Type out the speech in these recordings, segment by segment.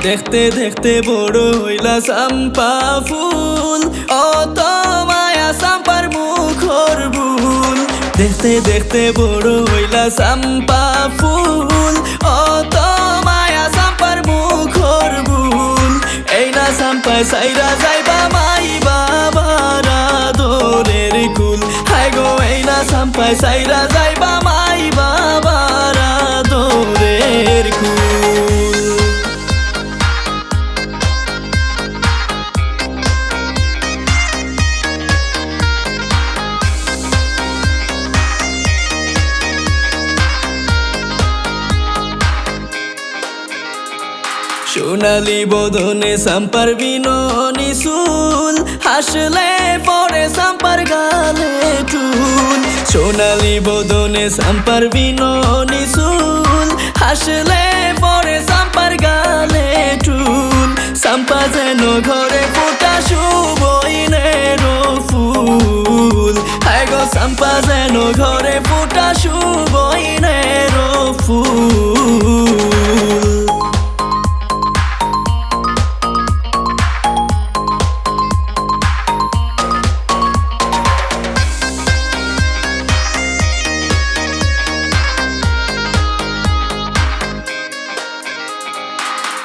দেখতে দেখতে বড় হইলা চম্পা ফুল, অত মায়া চম্পার মুখর ভুল। দেখতে দেখতে বড় হইলা চম্পা ফুল, অত মায়া চম্পার মুখর ভুল। এই না চম্পায় সাইরা যাইবা মাই বাবার আদরের কুল। হায় গো এই না চম্পায় সাইরা যাইবা মাই বাবার আদরের কুল। সোনালি বদনে চম্পার বিননি চুল, হাসলে পরে চম্পার গালে টুল। সোনালি বদনে চম্পার বিননি চুল, হাসলে পরে চম্পার গালে টুল। চম্পা যেন ঘরে ফোটা শুভইনের ফুল। হায় গো চম্পা যেন ঘরে ফোটা শুভইনের ফুল।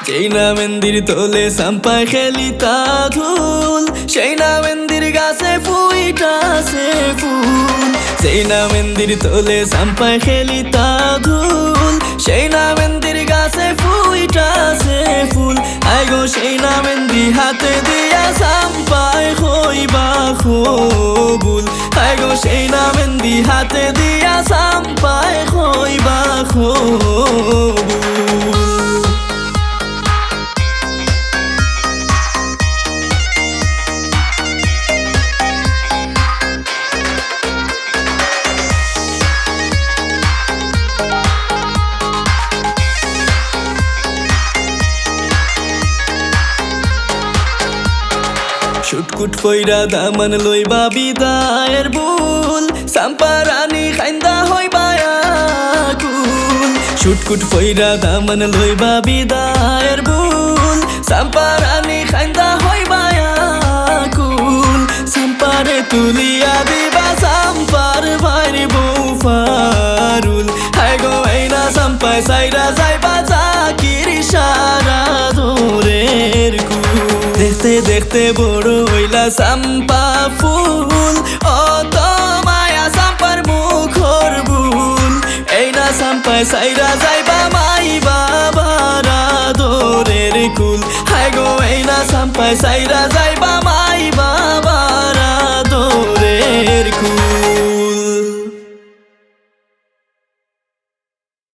যেই না মন্দির তোলে চম্পায় খেলিতা ধুল, সেই না মন্দির গাছে ফুইটাছে ফুল। যেই না মন্দির তোলে চম্পায় খেলিতা ধুল, সেই না মন্দির গাছে ফুইটাছে ফুল। আই গো সেই না মন্দি হাতে দিয়া চম্পায় হইবা কবুল। আই গো সেই না মন্দি হাতে দিয়া চম্পায় হইবা কবুল। ছুটকুট ফইরা দামান লইবা বিদায়ের বুল, চম্পা রানী খাইন্দা হইবা আকুল। ছুটকুট ফইরা দামান লইবা বিদায়ের বুল, চম্পা রানী খাইন্দা হইবা আকুল। চম্পারে তুলিয়া দিবা চম্পার ভাইর বউ ফারুল। হায় গো এই না চম্পায় সাইরা যাইবা জাকির সারা দোরের কুল। দেখতে দেখতে বড় হইলা চম্পা ফুল, অত মায়া চম্পার মুখর ভুল। এই না চম্পায় সাইরা যাইবা মাই বাবার আদরের কুল। হায় গো এই না চম্পায় সাইরা